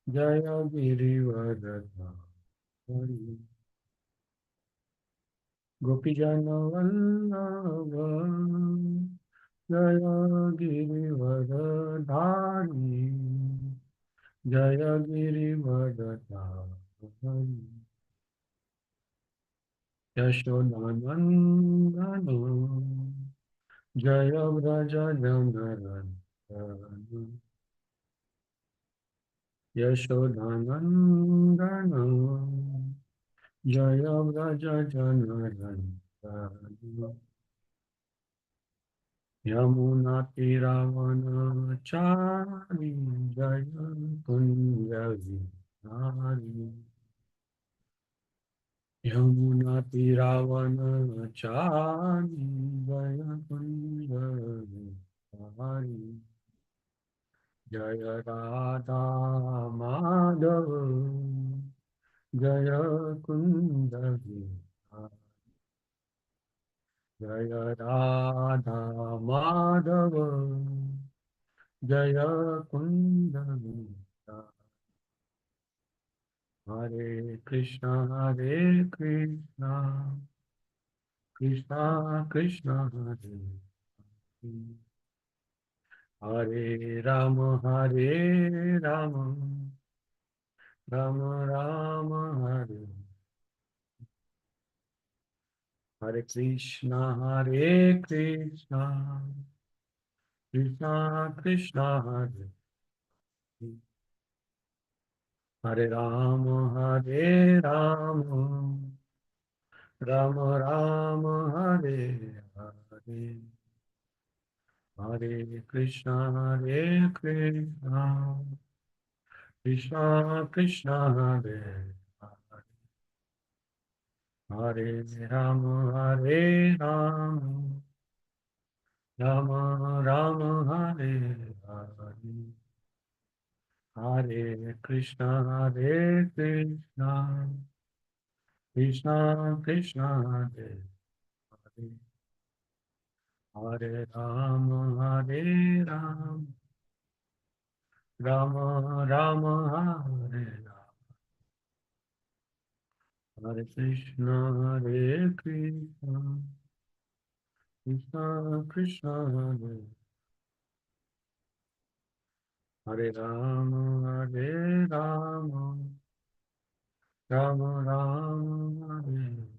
जय गिरिवरधारी गोपीजन वल्लभ जय गिरिवरधारी जय गिरिवरधारी यशोदानंदन जय व्रज जनरंजन यशोदानंदन जय व्रज जनरंजन यमुना तीरावनचारी जय कुंज विहारी यमुना तीरावनचारी जय कुंज विहारी जय राधा माधव जय कुंज विहारी जय राधा माधव जय कुंज विहारी हरे कृष्णा कृष्णा कृष्णा हरे हरे राम राम राम हरे हरे कृष्णा कृष्णा कृष्णा हरे हरे राम राम राम राम हरे हरे हरे कृष्णा कृष्णा कृष्णा कृष्णा हरे हरे हरे राम राम राम राम हरे हरे हरे कृष्णा कृष्णा कृष्णा कृष्णा हरे हरे हरे राम राम राम राम हरे हरे कृष्णा कृष्णा कृष्णा कृष्णा हरे हरे राम राम राम राम हरे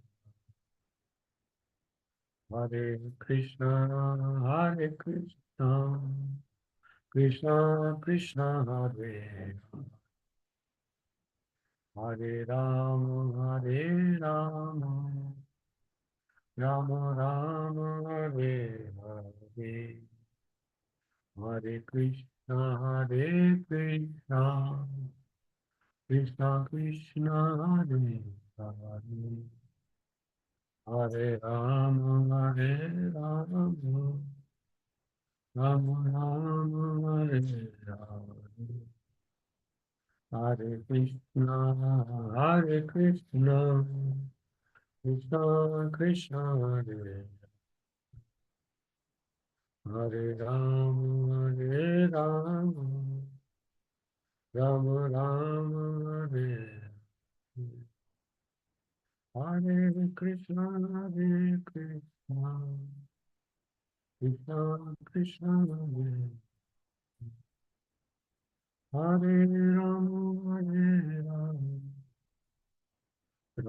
हरे कृष्णा कृष्णा कृष्णा हरे हरे राम राम राम राम हरे हरे हरे कृष्णा कृष्णा कृष्णा कृष्णा हरे हरे हरे राम राम राम राम हरे हरे हरे कृष्णा कृष्णा कृष्णा हरे हरे राम राम राम राम हरे हरे कृष्णा कृष्णा कृष्णा हरे हरे राम राम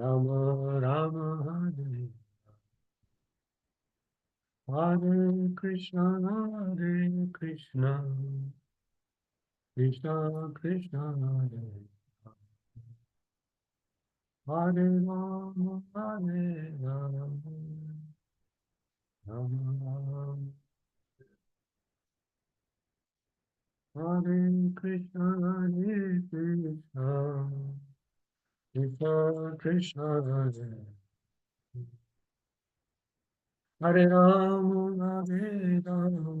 राम राम हरे हरे कृष्णा कृष्णा कृष्णा कृष्णा हरे हरे राम राम राम राम हरे Krishna Krishna Krishna Krishna Hare Hare Ram Ram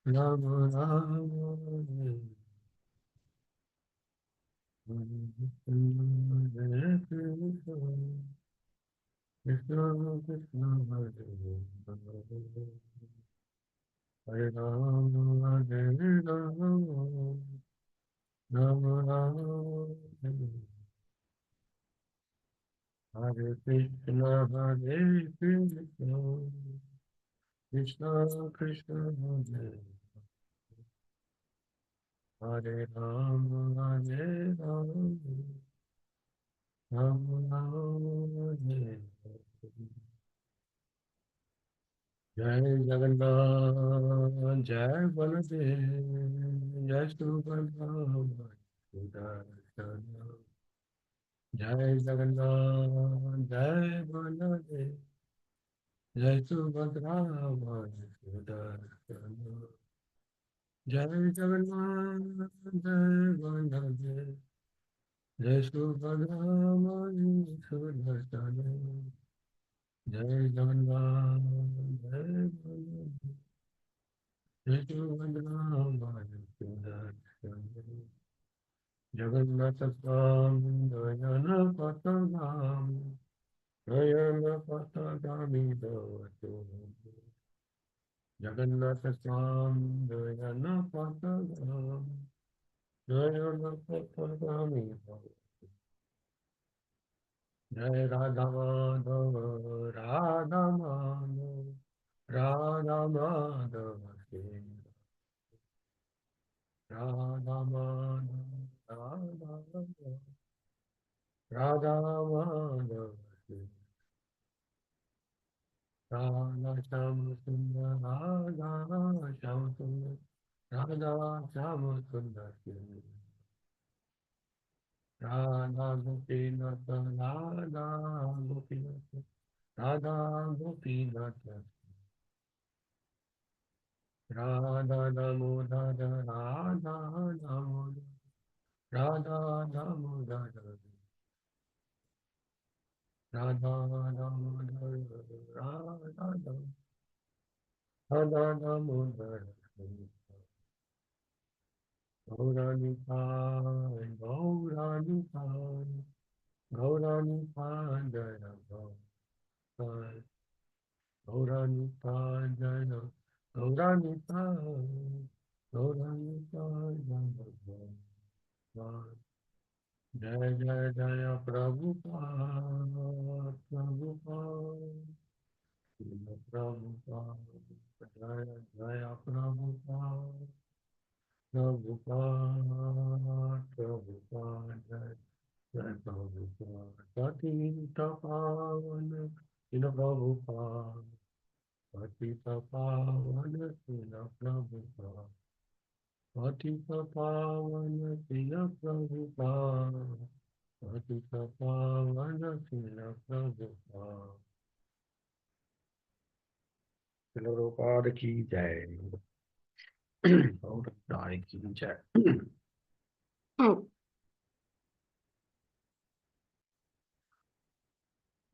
Ram Ram Hare Hare Krishna Krishna Krishna Hare Hare Hare Ram Ram Ram Hare Krishna Hare Krishna Krishna Krishna Hare Hare Ram Ram Ram Hare Jai Jagannath Jai Baladev Jai Subhadra Sudarsana Jai Jagannath Jai Baladev Jai Subhadra Sudarsana Jai Jagannath Jai Baladev Jai Subhadra Sudarsana Jai Jagannath Jai Baladev Jai Subhadra Sudarsana Jagannath Swami Dayana Patagami Dayana Patagami Davato Jagannath Swami Dayana Patagami Dayana Patagami Davato Jai Radha Madhava Radha Madhava Radha Madhava Radha Madhava Radha Madhava Radha Madhava Radha Shama Sundar Radha Shama Sundar Radha Shama Sundar Radha Gopinath Radha Gopinath Radha Gopinath Radha Damodar Radha Damodar Radha Damodar Radha Damodar Radha Radha Damodar Gauranitai, Gauranitai, Gauranitai, Jaya Gauranitai, Gauranitai, Jaya Gauranitai, Gauranitai, Jaya Gauranitai. Jaya Jaya Jaya Prabhupada, Prabhupada, Srila Prabhupada, Jaya Jaya Prabhupada, Prabhupada, Prabhupada, Jai Prabhupada, Patita Pavana, Srila Prabhupada, Patita Pavana, Srila Prabhupada, Patita Pavana, Srila Prabhupada, Patita Pavana, Srila Prabhupada, Srila Prabhupada की जय और दाई की जय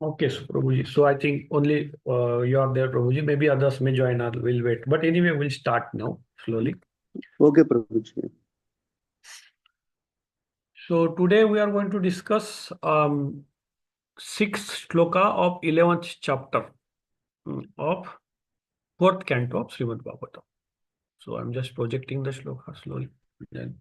Okay, so Prabhuji. So I think only you are there, Prabhuji. Maybe others may join us. We'll wait. But anyway, we'll start now, slowly. Okay, Prabhuji. So today we are going to discuss sixth shloka of 11th chapter of fourth canto of Srimad Bhagavatam. So I'm just projecting the shloka slowly. Then.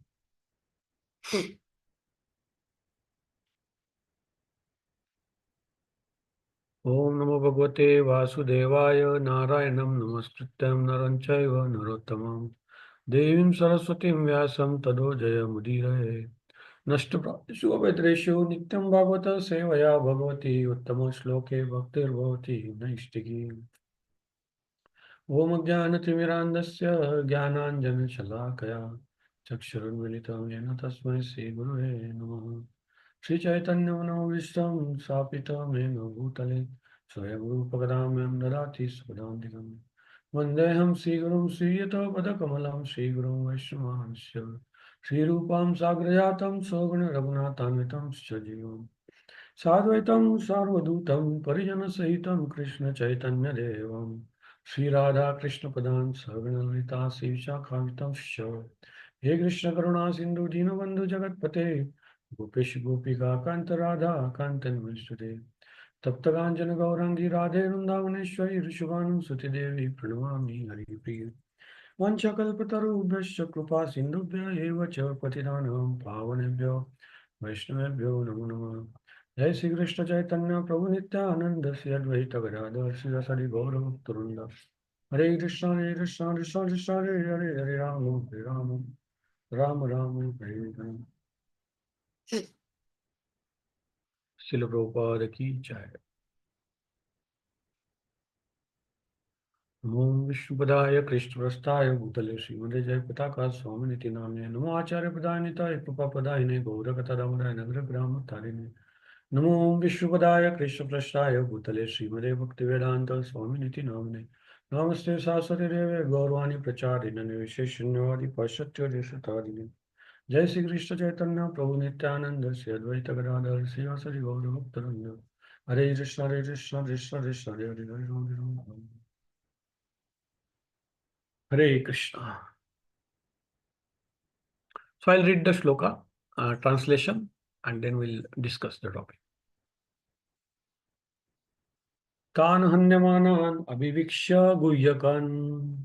Om Namo Bhagavate Vasudevaya Narayanam Namaskrityam Naram Chaiva Narottamam Devim Saraswatim Vyasam Tado Jaya Mudiraye नष्टप्राप्तिषु अवैद्रेषु नित्यं भागवत सेवया भगवती उत्तम श्लोके भक्तिर्भवति नैष्टिकी ओम ज्ञानतिमिरान्धस्य ज्ञानाञ्जनशलाकया चक्षुरुन्मिलितं येन तस्मै श्रीगुरुवे नमः श्रीचैतन्यमनोभीष्टं स्थापितं येन भूतले स्वयं रूपकदाम्यं ददाति सुपदान्तिकं वन्देऽहं श्रीगुरुं श्रीयुतपदकमलं श्रीगुरुं वैष्णवांश्च श्रीरूपां साग्रजातं सौगुण रघुनाथान्वितं सजीवम् साद्वैतं सार्वभूतं परिजनसहितं कृष्णचैतन्यदेवं श्रीराधाकृष्णपदान् सर्वललिता श्रीविशाखान्वितंश्च हे कृष्णकरुणा सिन्धु दीनबन्धु जगत्पते गोपेश गोपिका कान्त राधा कान्त नमस्तुते तप्तकाञ्चन गौराङ्गी राधे वृन्दावनेश्वरी ऋषभानुसुते देवी प्रणमामि हरिप्रिये वंशकल्पतरुभ्यश्च कृपा सिन्धुभ्य एव च पतितानां पावनेभ्यो वैष्णवेभ्यो नमो नमः। जय श्री कृष्ण चैतन्य प्रभु नित्यानंद श्री अद्वैत गदाधर श्रीवासादि गौर भक्तवृंद। हरे कृष्ण कृष्ण कृष्ण हरे हरे हरे राम राम राम हरे हरे। श्रील प्रभुपाद की जय। नमो विष्णुपदाय कृष्णप्रस्थाय भूतले श्रीमते जय पताका स्वामिनिति नाम्ने नमो आचार्य प्रदायनिताय कृपापदायिने गौरकतरमदाय नगरग्राम तारिणे नमो विष्णुपदाय कृष्णप्रस्थाय भूतले श्रीमते भक्तिवेदांत स्वामिनिति नाम्ने नमस्ते सरस्वती देवे गौरवाणी प्रचारिणे विशेषण्यवादी पाश्चात्य देशतारिणे जय श्री कृष्ण चैतन्य प्रभु नित्यानंद श्री अद्वैत गदाधर श्रीवासदि गौर भक्तवृंद। हरे Krishna Krishna Krishna Hare Hare Hare Ram Ram. Hare Krishna. So I'll read the shloka translation and then we'll discuss the topic. Tan hanyamanan abhivikshya guhyakan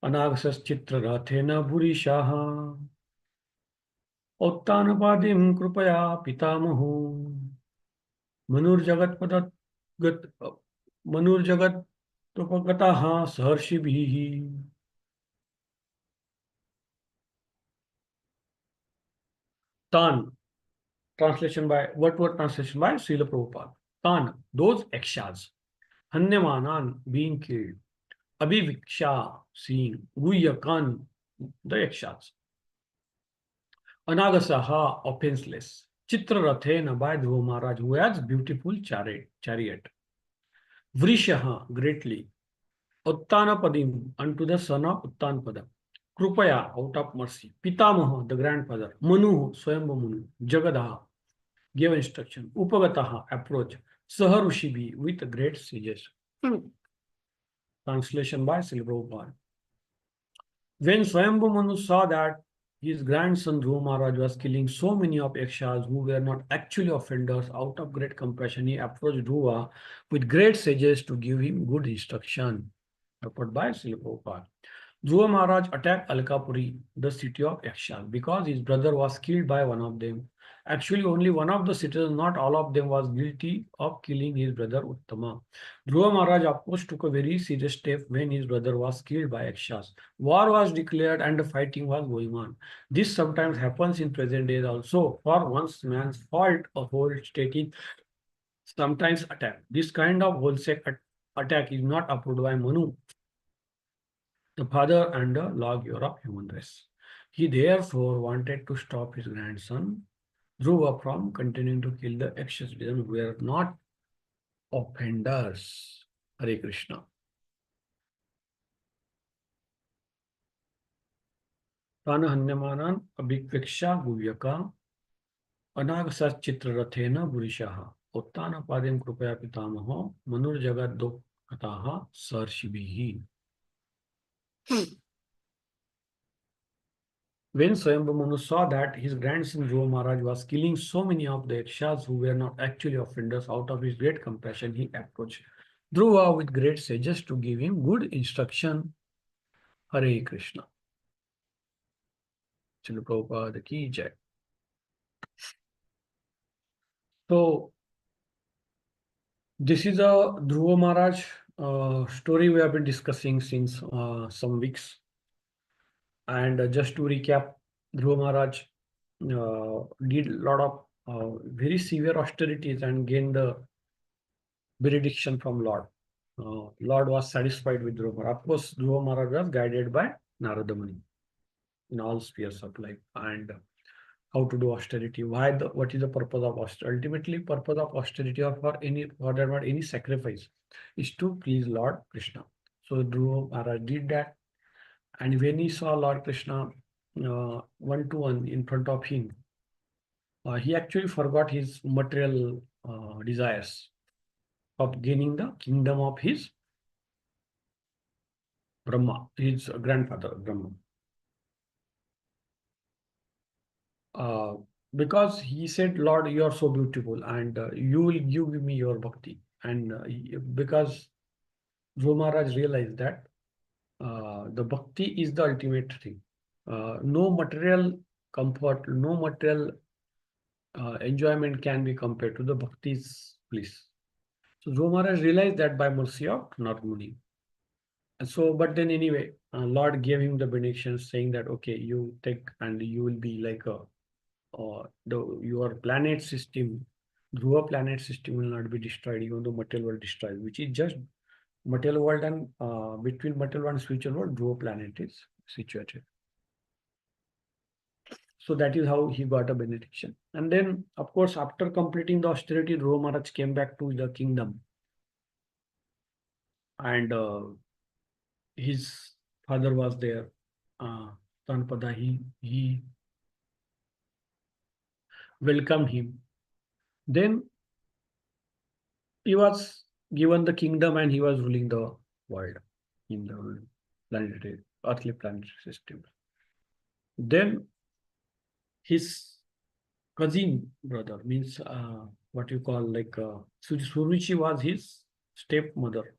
anagsaschitra rathena burishaha uttanapadim krupaya pitamahu manurjagat padat gat manurjagat propagataha saharshibihi. Tan translation by word translation by Srila Prabhupada. Tan, those yakshas. Hanyamanan, being killed. Abhiviksha, seeing. Guhyakan, the yakshas. Anagasaha, offenseless. Chitrarathena, by Dhruva Maharaj, who has beautiful chariot. Vrishaha, greatly. Uttanapadim, unto the son of Uttanapada. Krupaya, out of mercy. Pitamaha, the grandfather. Manu, Swayambhu Manu. Jagadaha, give instruction. Upagataha, approach. Saharushibi, with great sages. Translation by Srila Prabhupada. When Swayambhu Manu saw that his grandson Dhruva Maharaj was killing so many of yakshas who were not actually offenders, out of great compassion, he approached Dhruva with great sages to give him good instruction. Purport by Srila Prabhupada. Dhruva Maharaj attacked Alkapuri, the city of Yakshas, because his brother was killed by one of them. Actually, only one of the citizens, not all of them, was guilty of killing his brother Uttama. Dhruva Maharaj, of course, took a very serious step when his brother was killed by Yakshas. War was declared and the fighting was going on. This sometimes happens in present days also. For once man's fault, a whole state is sometimes attacked. This kind of wholesale attack is not approved by Manu, the father and the lawgiver of human race. He therefore wanted to stop his grandson Dhruva from continuing to kill the ex-citizens who were not offenders. Hare Krishna. Tana hanyamanan abhikveksha guvyaka anagasa chitrarathena burishaha uttana padim krupaya pitamaho manur jagat dokataha sarshibihi. When Swayambhu Manu saw that his grandson Dhruva Maharaj was killing so many of the yakshas who were not actually offenders, out of his great compassion, he approached Dhruva with great sages to give him good instruction. Hare Krishna. Srila Prabhupada ki jai. So, this is a Dhruva Maharaj story we have been discussing since some weeks. And just to recap, Dhruva Maharaj did a lot of very severe austerities and gained the benediction from Lord. Lord was satisfied with Dhruva Maharaj. Of course, Dhruva Maharaj was guided by Narada Muni in all spheres of life and how to do austerity. What is the purpose of austerity? Ultimately, purpose of austerity or for any sacrifice is to please Lord Krishna. So Dhruva Maharaj did that, and when he saw Lord Krishna one to one in front of him, he actually forgot his material desires of gaining the kingdom of his Brahma, his grandfather Brahma. Because he said, Lord, you are so beautiful and you will give me your bhakti. And because Dhruva Maharaj realized that The bhakti is the ultimate thing. No material comfort, no material enjoyment can be compared to the bhakti's bliss. So Dhruva Maharaj realized that by mercy of Narmuni. And so, but then anyway, Lord gave him the benediction saying that, okay, you take and you will be like a, your planet system, Dhruva planet system will not be destroyed, even though material world destroyed, which is just material world and between material world and spiritual world, Dhruva planet is situated. So that is how he got a benediction. And then, of course, after completing the austerity, Dhruva Maharaj came back to the kingdom. And his father was there, Tanpada. He welcomed him. Then he was given the kingdom and he was ruling the world in the planetary, earthly planetary system. Then his cousin brother means what you call like Suruchi was his stepmother,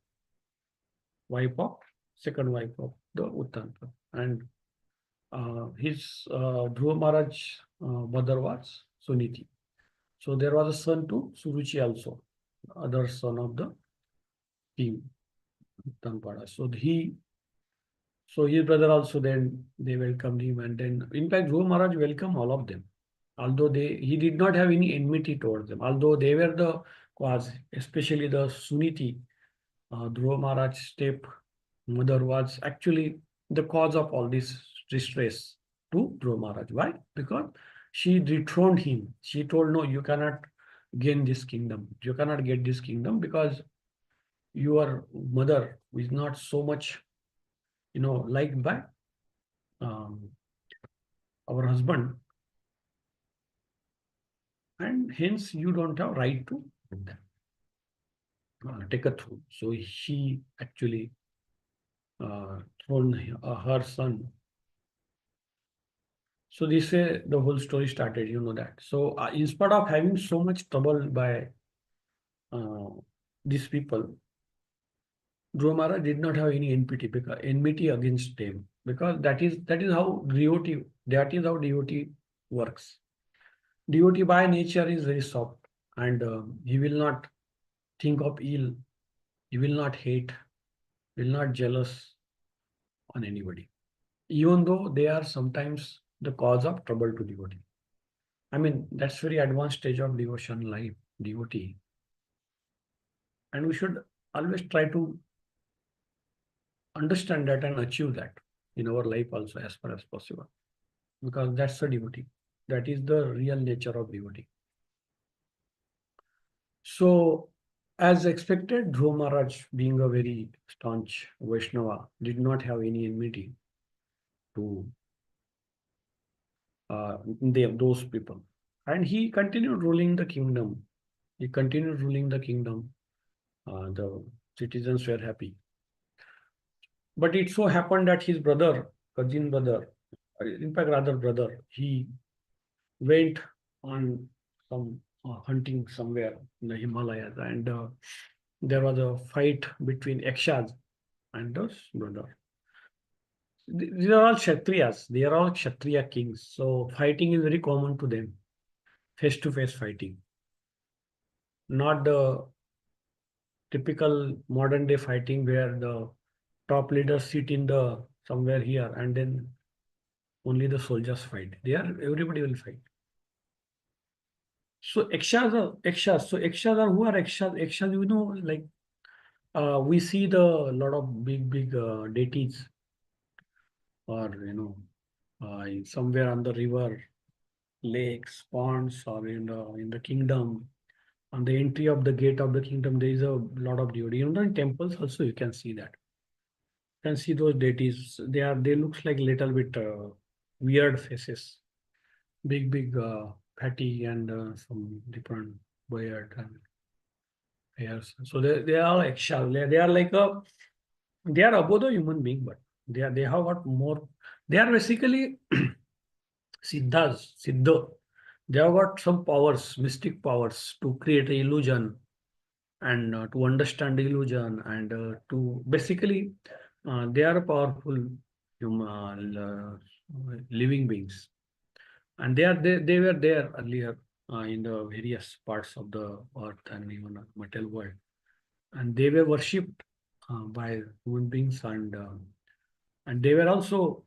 second wife of the Uttanpa. And his Dhruva Maharaj mother was Suniti. So there was a son to Suruchi also, other son of the king, Uttanpada. So his brother also then they welcomed him, and then in fact Dhruva Maharaj welcomed all of them. Although he did not have any enmity towards them, although they were the cause, especially the Suniti, Dhruva Maharaj's step mother was actually the cause of all this distress to Dhruva Maharaj. Why? Because she dethroned him. She told, no, you cannot gain this kingdom. You cannot get this kingdom because your mother is not so much, liked by um, our husband. And hence you don't have right to take a throne. So she actually thrown her son. So this way the whole story started, you know that. So in spite of having so much trouble by uh, these people, Dhruva Maharaj did not have any enmity against them, because that is how devotee works. Devotee by nature is very soft, and he will not think of ill, he will not hate, will not jealous on anybody, even though they are sometimes the cause of trouble to devotee. I mean, that's very advanced stage of devotion life, devotee. And we should always try to understand that and achieve that in our life also as far as possible. Because that's the devotee. That is the real nature of devotee. So, as expected, Dhruva Maharaj, being a very staunch Vaishnava, did not have any enmity to those people. And he continued ruling the kingdom. He continued ruling the kingdom. The citizens were happy. But it so happened that his brother, cousin brother, in fact, rather brother, he went on some hunting somewhere in the Himalayas, and there was a fight between Yakshas and his brother. These are all Kshatriyas. They are all Kshatriya kings. So fighting is very common to them. Face-to-face fighting. Not the typical modern day fighting where the top leaders sit in the somewhere here and then only the soldiers fight. Everybody will fight. So Yakshas are Yakshas. So Yakshas are who are Yakshas? Yakshas, like we see the lot of big deities, or somewhere on the river, lakes, ponds, or in the kingdom. On the entry of the gate of the kingdom, there is a lot of devotee. In temples also you can see that. You can see those deities. They looks like little bit weird faces, big fatty, and some different beard and hairs. So they are all extra. They are like they are above the human being, but they have got more. They are basically siddha. They have got some powers, mystic powers, to create an illusion and to understand the illusion, and to basically They are powerful living beings, and they were there earlier in the various parts of the earth and even material world, and they were worshipped by human beings, and they were also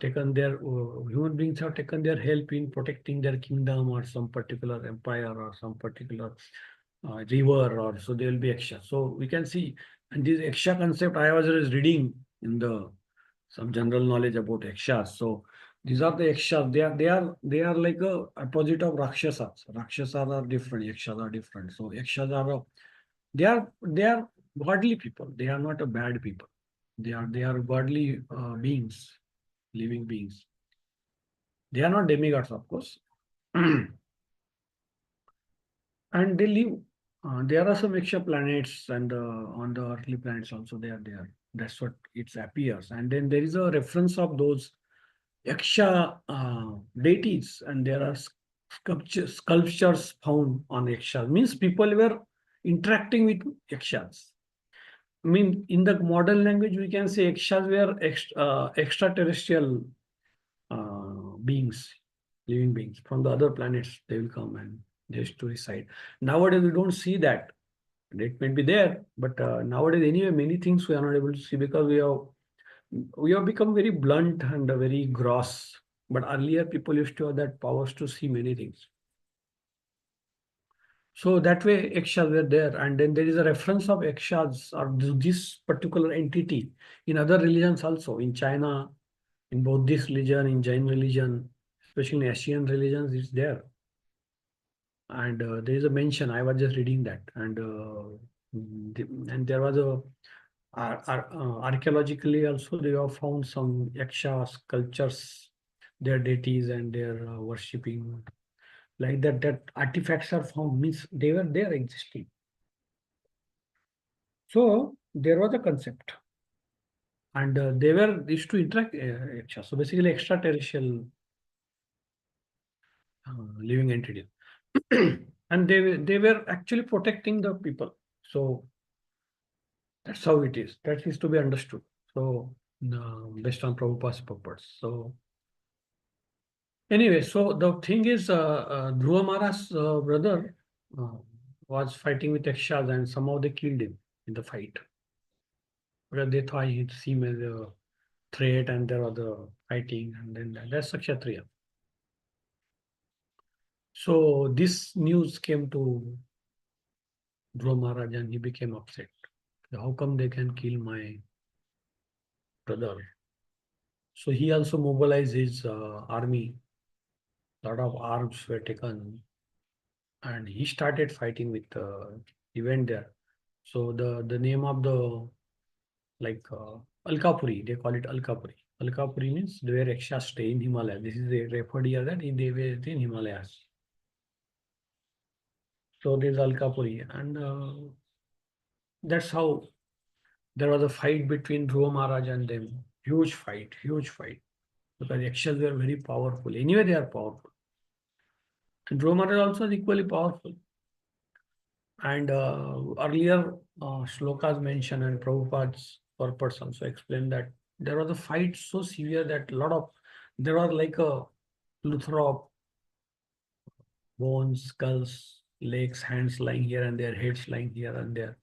taken their human beings have taken their help in protecting their kingdom or some particular empire or some particular river, or so there will be Yaksha. So we can see, and this Yaksha concept I was just reading in the some general knowledge about Yakshas. So these are the Yakshas. They are like a opposite of Rakshasas. Rakshasas are different. Yakshas are different. So Yakshas are they are godly people. They are not a bad people. They are godly beings, living beings. They are not demigods, of course. And they live. There are some extra planets, and on the earthly planets also they are there. That's what it appears. And then there is a reference of those Yaksha deities, and there are sculptures found on Yakshas. Means people were interacting with Yakshas. I mean, in the modern language, we can say Yakshas were extraterrestrial beings, living beings from the other planets. They will come and they used to reside. Nowadays, we don't see that. It may be there, but nowadays, anyway, many things we are not able to see because we have become very blunt and very gross. But earlier, people used to have that powers to see many things. So that way, Yakshas were there, and then there is a reference of Yakshas or this particular entity in other religions also. In China, in Buddhist religion, in Jain religion, especially in Asian religions, it's there. And there is a mention. I was just reading that, and there was a archaeologically also they have found some yaksha sculptures, their deities and their worshipping like that. That artifacts are found means they were there existing. So there was a concept, and they were used to interact yaksha. So basically, extraterrestrial living entity. And they were actually protecting the people. So that's how it is. That is to be understood. So based on Prabhupada's purpose. So anyway, so the thing is, Dhruva Maharaj's brother uh, was fighting with Yakshas, and somehow they killed him in the fight. Because they thought he seemed as a threat, and there was the fighting, and then that's a Kshatriya. So this news came to Dhruva Maharaj, and he became upset. How come they can kill my brother? So he also mobilized his army. A lot of arms were taken, and he started fighting with. He went there. So the name of the like Alkapuri, they call it Alkapuri. Alkapuri means where Yakshas stay in Himalaya. This is referred here that they were in Himalayas. So there's Alkapuri, and that's how there was a fight between Dhruva Maharaj and them. Huge fight, huge fight. Because Yakshas were very powerful. Anyway, they are powerful. And Dhruva Maharaj also is equally powerful. And earlier shlokas mentioned, and Prabhupada's purpose also explained that there was a fight so severe that there was like a plethora of bones, skulls, legs, hands lying here and there, heads lying here and there,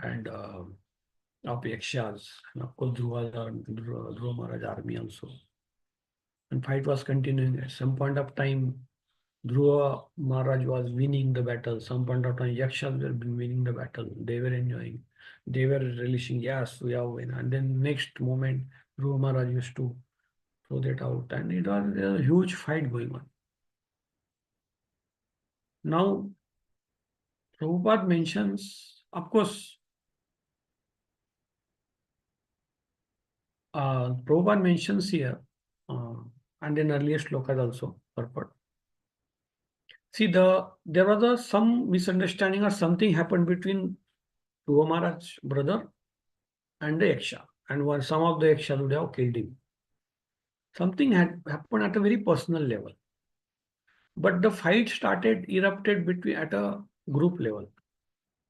and of Yakshas, and of course Dhruva Maharaj army also. And fight was continuing. At some point of time, Dhruva Maharaj was winning the battle. Some point of time, Yakshas were winning the battle. They were enjoying. They were relishing, yes, we have won. And then next moment, Dhruva Maharaj used to throw that out. And it was a huge fight going on. Now, Prabhupada mentions, of course, Prabhupada mentions here, and in earlier slokas also, purport. See, there was some misunderstanding or something happened between Dhruva Maharaj's brother and the Yaksha. And some of the Yakshas would have killed him. Something had happened at a very personal level. But the fight erupted between at a group level.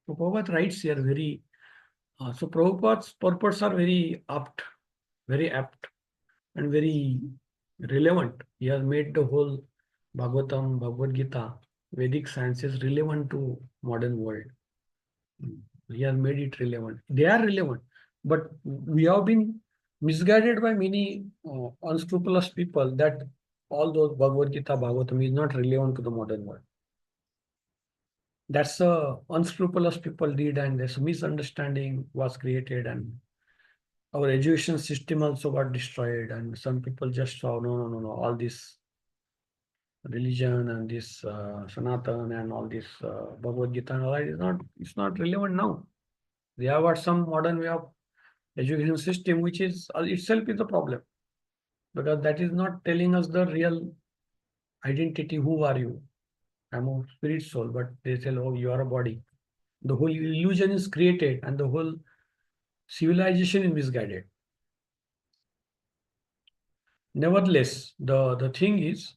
So Prabhupada writes here very So Prabhupada's purports are very apt, and very relevant. He has made the whole Bhagavatam, Bhagavad Gita, Vedic sciences relevant to modern world. He has made it relevant. They are relevant, but we have been misguided by many unscrupulous people that all those Bhagavad Gita, Bhagavatam is not relevant to the modern world. That's unscrupulous people did, and this misunderstanding was created, and our education system also got destroyed. And some people just saw, no, all this religion and this Sanatan and all this Bhagavad Gita and all that is not, it's not relevant now. We have got some modern way of education system, which is itself is a problem, because that is not telling us the real identity. Who are you? I'm a spirit soul, but they tell, oh, you are a body. The whole illusion is created, and the whole civilization is misguided. Nevertheless, the thing is,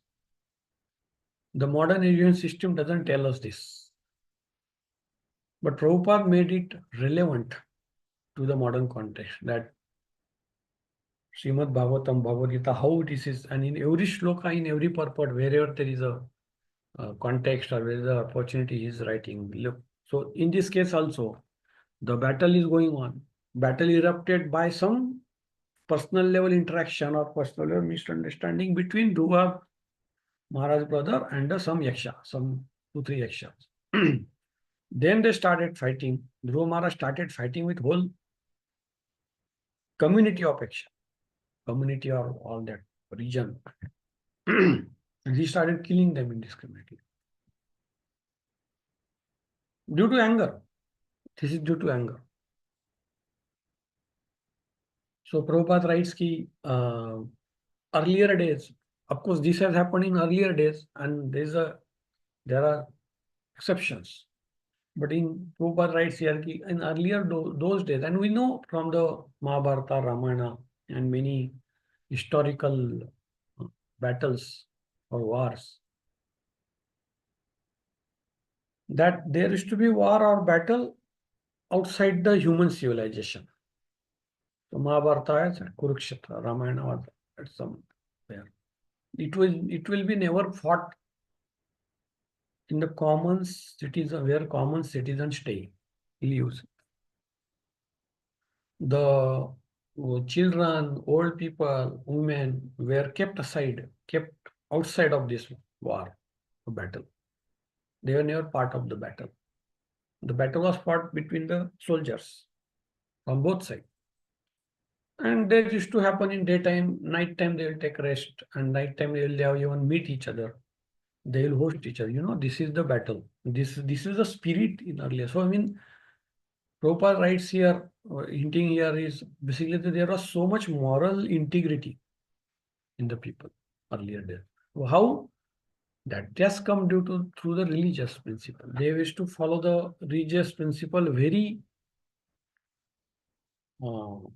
the modern education system doesn't tell us this. But Prabhupada made it relevant to the modern context, that Srimad Bhagavatam, Bhagavad Gita, how it is, and in every shloka, in every purport, wherever there is a context or where the opportunity he is writing. Look, so in this case also, the battle is going on. Battle erupted by some personal level interaction or personal level misunderstanding between Dhruva Maharaj's brother and some yaksha, some 2-3 yakshas. Then they started fighting. Dhruva Maharaj started fighting with whole community of yaksha, community or all that region. And he started killing them indiscriminately. Due to anger. This is due to anger. So Prabhupada writes ki earlier days, of course, this has happened in earlier days, and there are exceptions. But in Prabhupada writes here ki in earlier those days, and we know from the Mahabharata, Ramayana, and many historical battles or wars, that there is to be war or battle outside the human civilization. So Mahabharata is at Kurukshetra, Ramayana was at somewhere. It will be never fought in the common cities where common citizens stay, lives. The children, old people, women were kept aside, kept outside of this war or battle. They were never part of the battle. The battle was fought between the soldiers from both sides. And that used to happen in daytime, nighttime they will take rest, and nighttime they will even meet each other. They will host each other. You know, this is the battle. This is the spirit in earlier. So I mean, Prabhupada writes here, hinting here is basically that there was so much moral integrity in the people earlier days. How? That just come through the religious principle. They wish to follow the religious principle very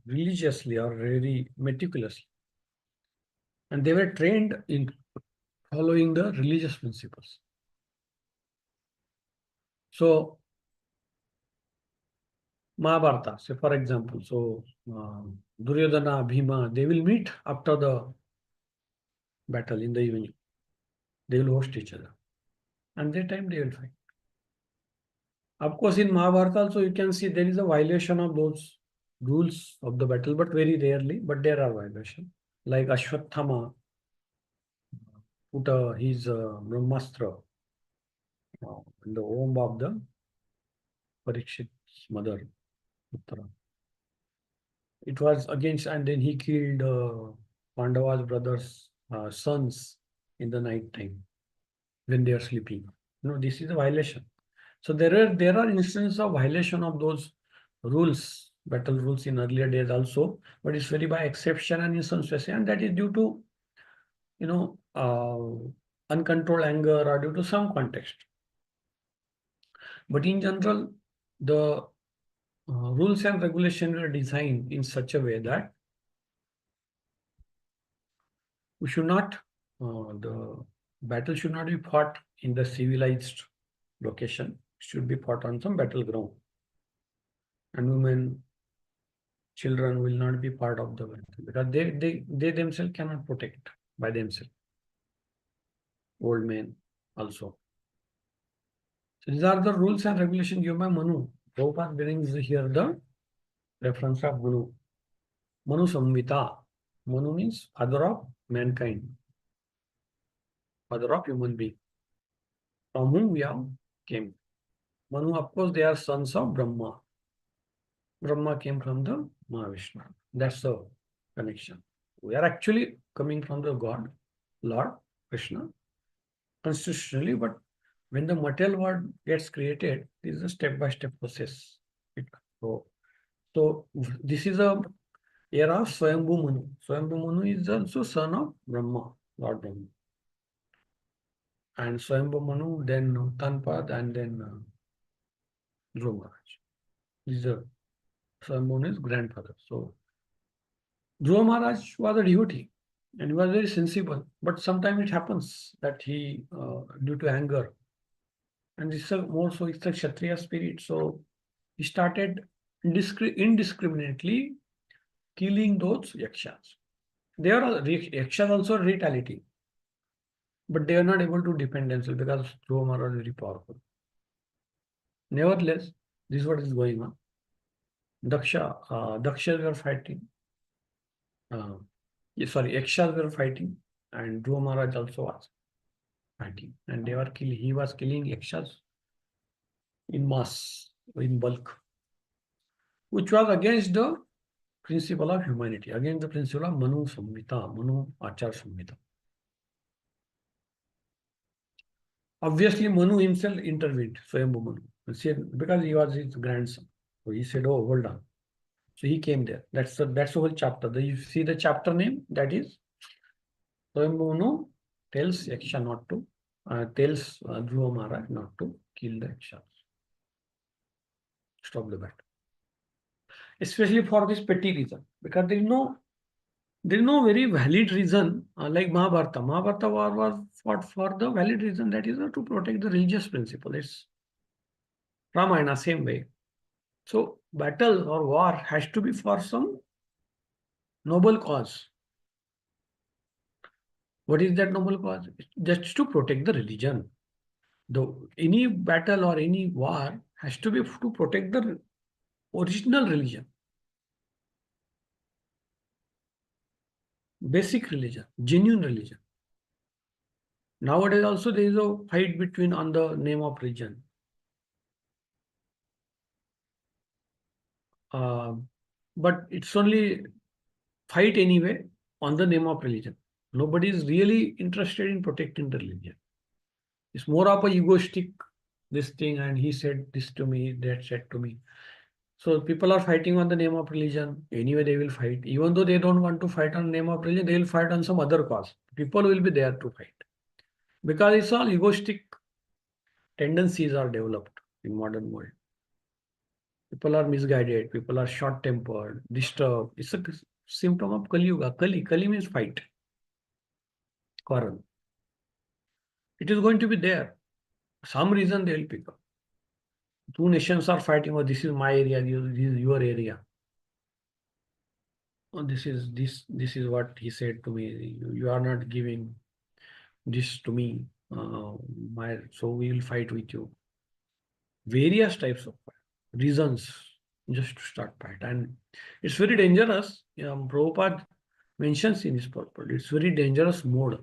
religiously or very meticulously. And they were trained in following the religious principles. So, Mahabharata, say for example, so Duryodhana, Bhima, they will meet after the battle in the evening. They will host each other. And that time they will fight. Of course, in Mahabharata also you can see there is a violation of those rules of the battle, but very rarely, but there are violations. Like Ashwatthama put his Brahmastra in the womb of the Parikshit's mother, Uttara. It was against, and then he killed Pandava's brothers' sons in the night time when they are sleeping. No, this is a violation. So there are instances of violation of those rules, battle rules in earlier days also, but it's very by exception and in some situation, and that is due to uncontrolled anger or due to some context. But in general, the rules and regulations were designed in such a way that we should not, the battle should not be fought in the civilized location, it should be fought on some battleground. And women children will not be part of the wealth because they themselves cannot protect by themselves. Old men also. So these are the rules and regulations given by Manu. Prabhupada brings here the reference of Manu. Manu Samhita. Manu means father of mankind, father of human being, from whom we have came. Manu, of course, they are sons of Brahma. Brahma came from the Mahavishnu. That's the connection. We are actually coming from the God, Lord Krishna, constitutionally, but when the material world gets created, this is a step-by-step process. So this is a era of Swayambhu Manu. Swayambhu Manu is also son of Brahma, Lord Brahma. And Swayambhu Manu, then Tanpad, and then Dhruva Maharaj. This is Swayambhu Manu is grandfather. So Dhruva Maharaj was a devotee and he was very sensible. But sometimes it happens that he, due to anger, and this is more so it's a Kshatriya spirit. So he started indiscriminately killing those yakshas. They are yakshas also retaliating, but they are not able to defend themselves because Dhruva Maharaj is very powerful. Nevertheless, this is what is going on. Dakshas were fighting. Yakshas were fighting, and Dhruva Maharaj also was fighting, and they were killing. He was killing yakshas in mass, in bulk, which was against the principle of humanity, against the principle of Manu Samhita, Manu Achar Samhita. Obviously, Manu himself intervened, Swayambhu Manu, because he was his grandson. So he said, "Oh, hold on." So he came there. That's the whole chapter. You see the chapter name, that is Swayambhu Manu tells Yaksha not to, tells Dhruva Maharaj not to kill the Yakshas. Stop the battle. Especially for this petty reason, because there is no very valid reason like Mahabharata. Mahabharata war was fought for the valid reason, that is to protect the religious principle. It's Ramayana, same way. So battle or war has to be for some noble cause. What is that noble cause? Just to protect the religion. Any battle or any war has to be to protect the original religion. Basic religion, genuine religion. Nowadays also there is a fight between on the name of religion. But it's only fight anyway on the name of religion. Nobody is really interested in protecting the religion. It's more of a egoistic this thing, and he said this to me, that said to me. So people are fighting on the name of religion. Anyway, they will fight. Even though they don't want to fight on the name of religion, they will fight on some other cause. People will be there to fight. Because it's all egoistic tendencies are developed in modern world. People are misguided, people are short-tempered, disturbed. It's a symptom of Kali Yuga. Kali means fight, quarrel. It is going to be there. Some reason they will pick up. Two nations are fighting, oh, this is my area, this is your area. Oh, this is what he said to me. You are not giving this to me. So we will fight with you. Various types of reasons just to start fight, and it's very dangerous. Prabhupada mentions in his purport, it's very dangerous mode,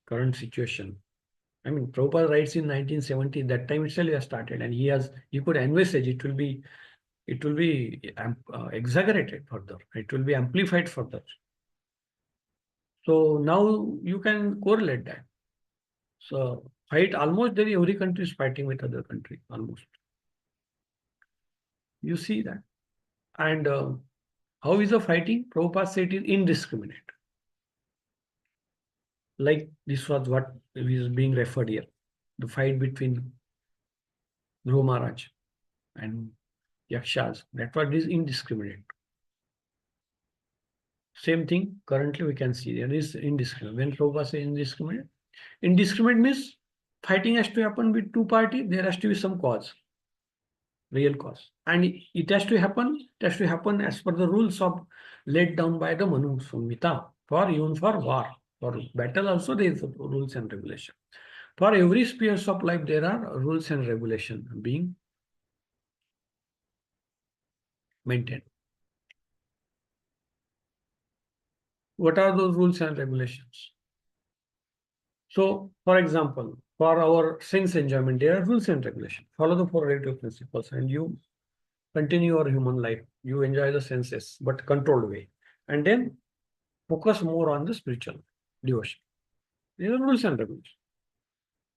current situation. I mean, Prabhupada writes in 1970, that time itself he has started, and he could envisage it will be exaggerated further. It will be amplified further. So now you can correlate that. So fight, almost every country is fighting with other country, almost. You see that. And how is the fighting? Prabhupada said it is indiscriminate. Like this was what is being referred here. The fight between Dhruva Maharaj and Yakshas. That what is indiscriminate. Same thing currently we can see. There is indiscriminate. When Prabhupada says indiscriminate, indiscriminate means fighting has to happen with two parties. There has to be some cause. real cause. And it has to happen, as per the rules of laid down by the Manu Samhita, for even for war. For battle also there is rules and regulation. For every spheres of life, there are rules and regulation being maintained. What are those rules and regulations? So, for example, for our sense enjoyment, there are rules and regulations. Follow the four relative principles and you continue your human life. You enjoy the senses, but controlled way. And then focus more on the spiritual devotion. These are rules and regulations.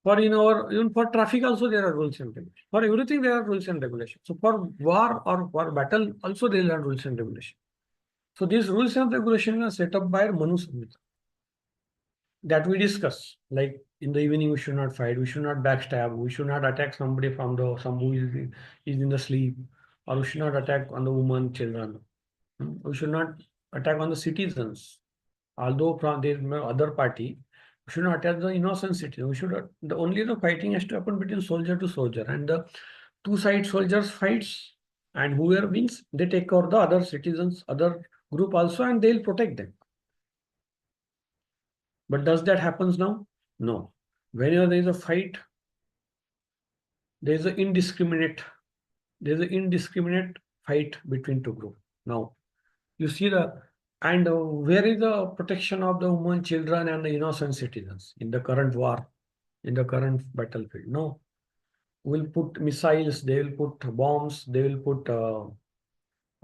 For even for traffic also there are rules and regulations. For everything there are rules and regulations. So for war or for battle also there are rules and regulations. So these rules and regulations are set up by Manu Samhita that we discuss. Like in the evening, we should not fight, we should not backstab, we should not attack somebody from the some who is in the sleep, or we should not attack on the woman, children. We should not attack on the citizens. Although from the other party, we should not attack the innocent citizen. We should only the fighting has to happen between soldier to soldier, and the two side soldiers fights, and whoever wins, they take care of the other citizens, other group also, and they'll protect them. But does that happens now? No. Whenever there is a fight, there is an indiscriminate fight between two groups. Now you see where is the protection of the women, children, and the innocent citizens in the current war, in the current battlefield? No. We'll put missiles, they will put bombs, they will put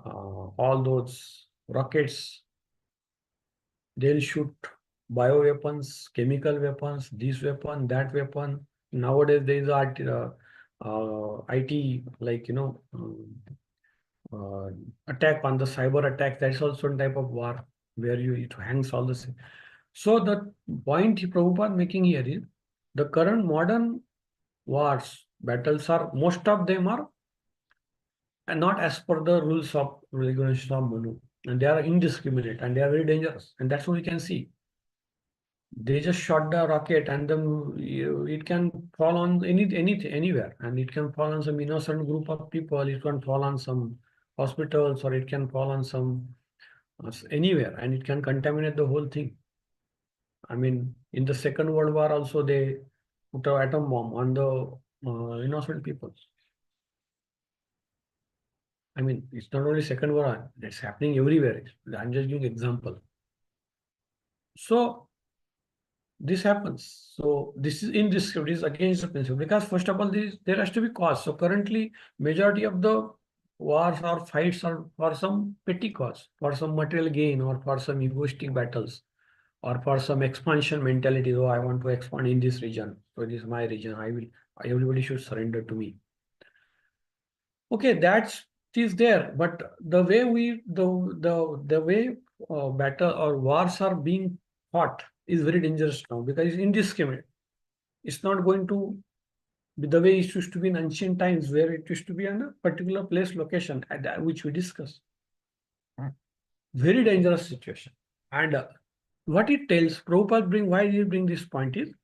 all those rockets, they'll shoot bioweapons, chemical weapons, this weapon, that weapon. Nowadays, there is IT, like, attack on the cyber attack. That's also a type of war where it hangs all the same. So the point Prabhupada making here is the current modern wars, battles are, most of them are and not as per the rules of regulations of Manu. And they are indiscriminate and they are very dangerous. And that's what we can see. They just shot the rocket and then it can fall on anywhere, and it can fall on some innocent group of people. It can fall on some hospitals, or it can fall on some anywhere, and it can contaminate the whole thing. I mean, in the Second World War also they put an atom bomb on the innocent people. I mean, it's not only Second World War; it's happening everywhere. I'm just giving example. So this happens. So this is indiscriminate, is against the principle, because first of all, there has to be cause. So currently, majority of the wars or fights are for some petty cause, for some material gain, or for some egoistic battles, or for some expansion mentality. Oh, I want to expand in this region. So this is my region. Everybody should surrender to me. Okay, that's it is there, but the way the way battle or wars are being fought is very dangerous now, because it's indiscriminate. It's not going to be the way it used to be in ancient times, where it used to be on a particular place, location, which we discussed. Very dangerous situation. And what it tells, Prabhupada why he bring this point is,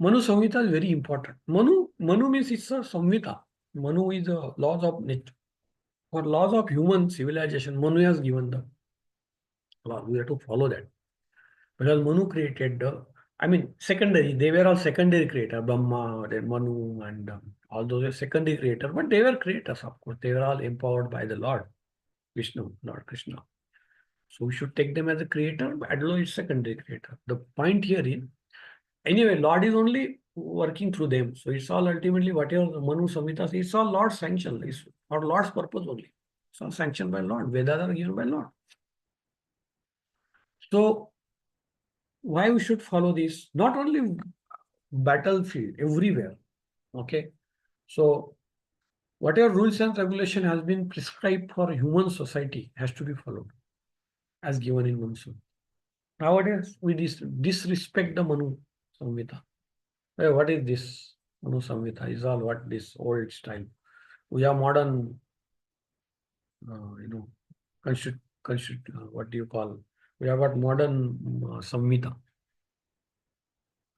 Manu Samhita is very important. Manu means it's a Samhita. Manu is the laws of nature. For laws of human civilization, Manu has given the law. We have to follow that. Because Manu created secondary, they were all secondary creator, Brahma, then Manu, and all those are secondary creator, but they were creators, of course. They were all empowered by the Lord Vishnu, Lord Krishna. So we should take them as a creator, but although it's secondary creator. The point here is, anyway, Lord is only working through them. So it's all ultimately whatever the Manu Samhita says, it's all Lord's sanction. It's for Lord's purpose only. It's all sanctioned by Lord. Vedas are given by Lord. So why we should follow this? Not only battlefield, everywhere. Okay. So whatever rules and regulation has been prescribed for human society has to be followed as given in Manu. Nowadays, we disrespect the Manu Samhita. Hey, what is this? Manu Samhita is all what this old style. We are modern, what do you call? We have got modern Samhita.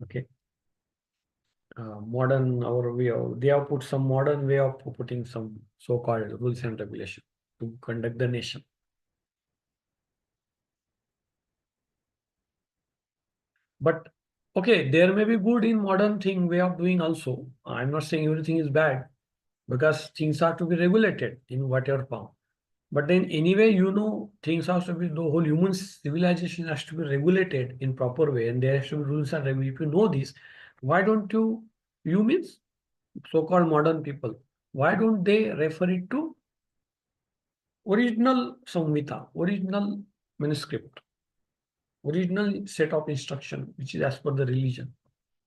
Okay. modern our way of, they have put some modern way of putting some so-called rules and regulation to conduct the nation. But okay, there may be good in modern thing way of doing also. I'm not saying everything is bad because things are to be regulated in whatever form. But then anyway, things have to be, the whole human civilization has to be regulated in proper way, and there has to be rules and regulations. If you know this, why don't you means so-called modern people, why don't they refer it to original Samhita, original manuscript, original set of instruction, which is as per the religion?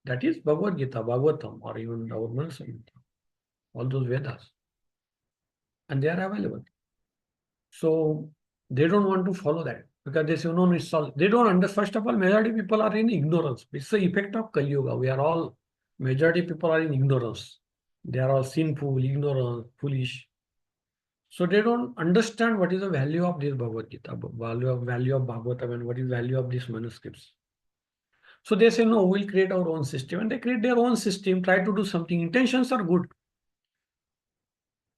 That is Bhagavad Gita, Bhagavatam, or even our Manusmriti, all those Vedas, and they are available. So they don't want to follow that because they say, no, no, it's all, they don't understand. First of all, majority people are in ignorance. It's the effect of Kali Yuga. We are all, majority people are in ignorance. They are all sinful, ignorant, foolish. So they don't understand what is the value of this Bhagavad Gita, value of Bhagavatam, and what is value of these manuscripts. So they say, no, we'll create our own system. And they create their own system, try to do something. Intentions are good.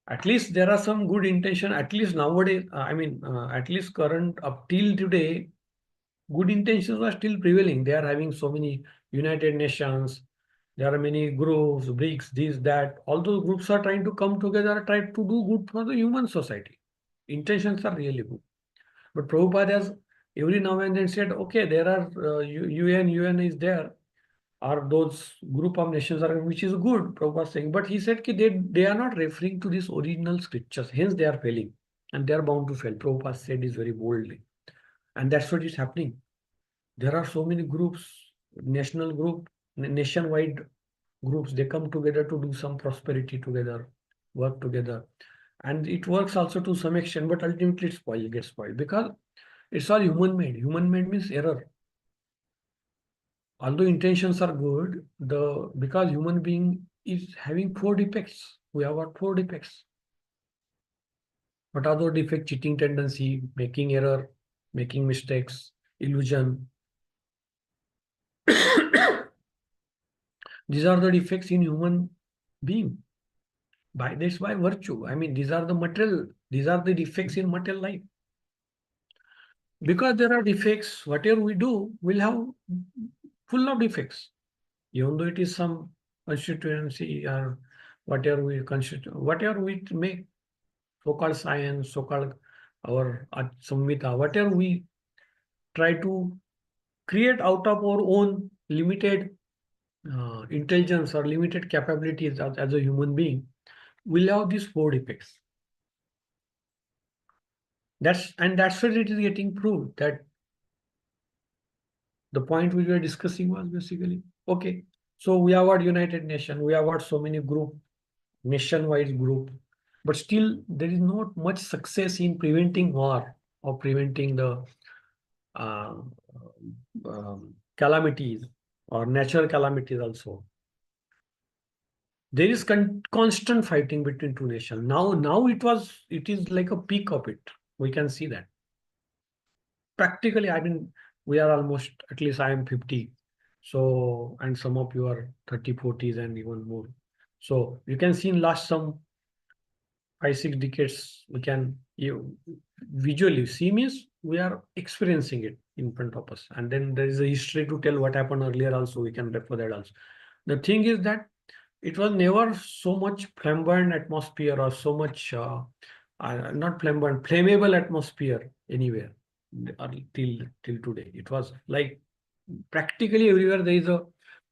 At least there are some good intention. At least nowadays, at least current up till today, good intentions are still prevailing. They are having so many United Nations. There are many groups, BRICS, this, that. All those groups are trying to come together, try to do good for the human society. Intentions are really good. But Prabhupada has every now and then said, okay, there are UN is there, or those group of nations are, which is good, Prabhupada saying. But he said they are not referring to these original scriptures, hence they are failing, and they are bound to fail. Prabhupada said this very boldly. And that's what is happening. There are so many groups, national group, nationwide groups, they come together to do some prosperity together, work together. And it works also to some extent, but ultimately it gets spoiled because it's all human made. Human made means error. Although intentions are good, because human being is having four defects. We have got four defects. What are those defects? Cheating tendency, making error, making mistakes, illusion. These are the defects in human being. By virtue. I mean, these are the defects in material life. Because there are defects, whatever we do will have full of defects. Even though it is some constituency or whatever we make, so-called science, so-called our Samhita, whatever we try to create out of our own limited intelligence or limited capabilities as a human being, will have these four defects. That's where it is getting proved that the point we were discussing was basically, okay, so we have got United Nations, we have got so many nationwide group, but still there is not much success in preventing war or preventing the uh, calamities or natural calamities also. There is constant fighting between two nations. Now it is like a peak of it. We can see that. Practically, I mean, we are almost, at least I am 50. So, and some of you are 30, 40s and even more. So you can see in last some 5, 6 decades, we can visually see means we are experiencing it in front of us. And then there is a history to tell what happened earlier also. We can refer that also. The thing is that it was never so much flamboyant atmosphere or so much, not flamboyant, flammable atmosphere anywhere till today. It was like practically everywhere there is a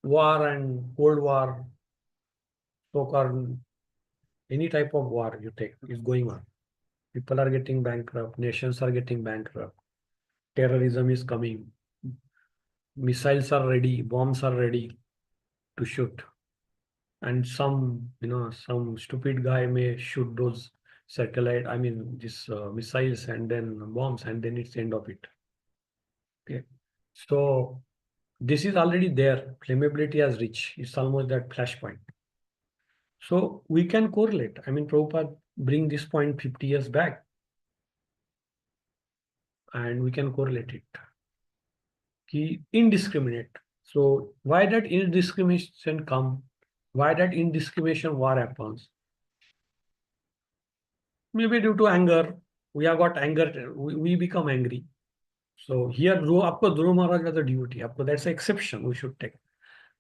war and Cold War, so-called any type of war you take is going on. People are getting bankrupt, nations are getting bankrupt, terrorism is coming, missiles are ready, bombs are ready to shoot. And some stupid guy may shoot those these missiles and then bombs, and then it's the end of it. Okay. So this is already there. Flammability has reached. It's almost that flashpoint. So we can correlate. I mean, Prabhupada bring this point 50 years back, and we can correlate it. Indiscriminate. So why that indiscrimination come? Why that indiscrimination war happens? Maybe due to anger. We have got anger. We become angry. So here, of course, Dhruva Maharaj was a devotee. Of course, that's an exception we should take.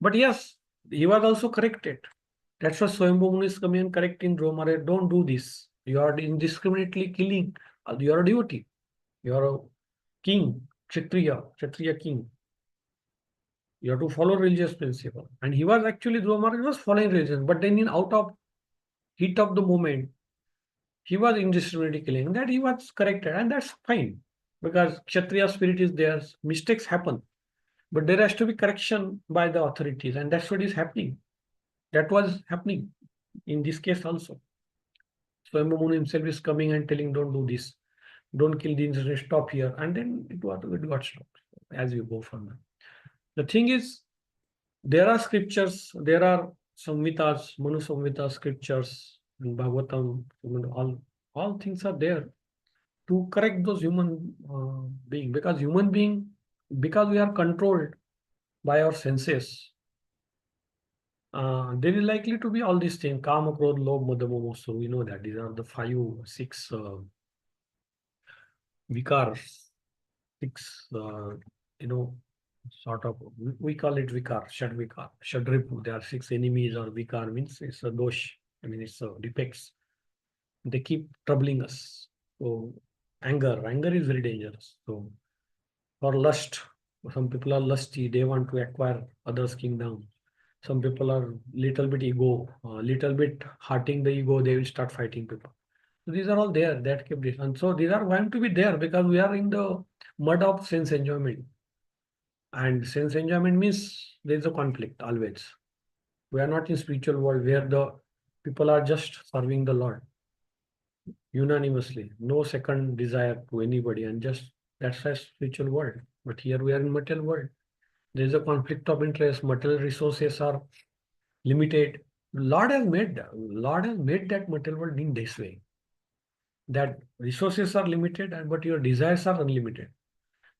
But yes, he was also corrected. That's why Swayambhu Muni is coming and correcting Dhruva Maharaj. Don't do this. You are indiscriminately killing. You are a devotee. You are a king, Kshatriya king. You have to follow religious principle. And he was actually, Dhruva Maharaj was following religion. But then in out of heat of the moment, he was indiscriminately killing. That he was corrected. And that's fine. Because Kshatriya spirit is there. Mistakes happen. But there has to be correction by the authorities. And that's what is happening. That was happening in this case also. So Muni himself is coming and telling, don't do this. Don't kill the incident, stop here. And then it got stopped as we go further. The thing is, there are scriptures, there are Samhitas, Manu Samhita scriptures, and Bhagavatam, all things are there to correct those human being. Because because we are controlled by our senses, there is likely to be all these things, Kama, Krodh, Lobh, Madha, Moha. So we know that these are the 6 vikars, 6, sort of, we call it vikar, Shad vikar, Shadripuram. There are 6 enemies, or vikar means it's a dosh. I mean, it's a defects. They keep troubling us. So anger is very dangerous. So for lust, some people are lusty. They want to acquire others' kingdom. Some people are little bit ego, little bit hurting the ego. They will start fighting people. So these are all there that keep this. And so these are going to be there because we are in the mud of sense enjoyment. And sense enjoyment means there is a conflict always. We are not in spiritual world where the people are just serving the Lord unanimously, no second desire to anybody, and just that's a spiritual world. But here we are in material world. There is a conflict of interest. Material resources are limited. Lord has made that material world in this way. That resources are limited, but your desires are unlimited.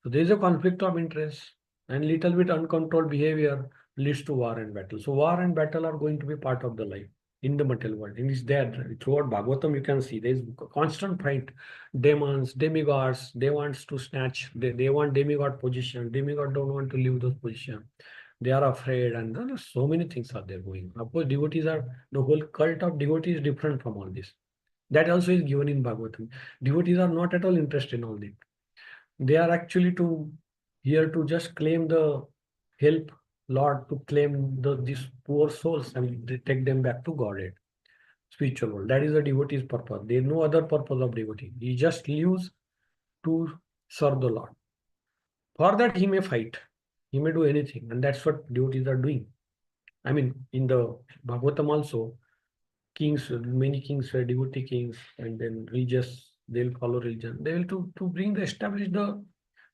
So there is a conflict of interest, and little bit uncontrolled behavior leads to war and battle. So war and battle are going to be part of the life in the material world. And it's there throughout Bhagavatam. You can see there is constant fight. Demons, demigods, they want to snatch. They want demigod position. Demigod don't want to leave those position. They are afraid, and there are so many things are there going. Of course, devotees are, the whole cult of devotees is different from all this. That also is given in Bhagavatam. Devotees are not at all interested in all this. They are actually here to just claim the help Lord, to claim these poor souls and they take them back to Godhead, spiritual world. That is the devotee's purpose. There is no other purpose of devotee. He just lives to serve the Lord. For that he may fight. He may do anything. And that's what devotees are doing. I mean, in the Bhagavatam also, many kings were devotee kings, and then religious, they'll follow religion. They will to establish the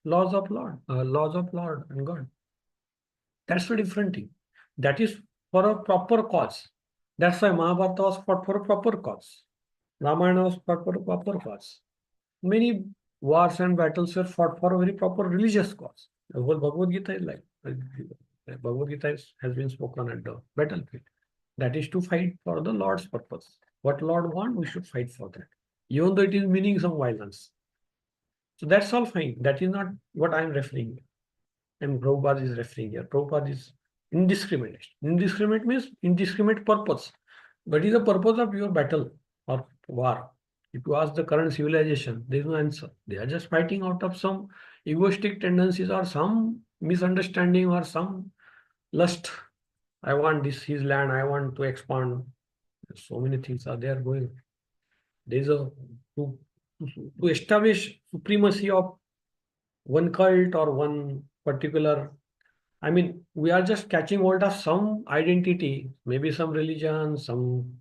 laws of Lord and God. That's a different thing. That is for a proper cause. That's why Mahabharata was fought for a proper cause. Ramayana was fought for a proper cause. Many wars and battles were fought for a very proper religious cause. The whole Bhagavad Gita is like, Bhagavad Gita has been spoken at the battlefield. That is to fight for the Lord's purpose. What Lord wants, we should fight for that. Even though it is meaning some violence. So that's all fine. That is not what I am referring to. And Prabhupada is referring here. Prabhupada is indiscriminate. Indiscriminate means indiscriminate purpose. What is the purpose of your battle or war? If you ask the current civilization, there is no answer. They are just fighting out of some egoistic tendencies or some misunderstanding or some lust. I want his land. I want to expand. So many things are there going. There is to establish supremacy of one cult or one particular. I mean, we are just catching hold of some identity, maybe some religion, some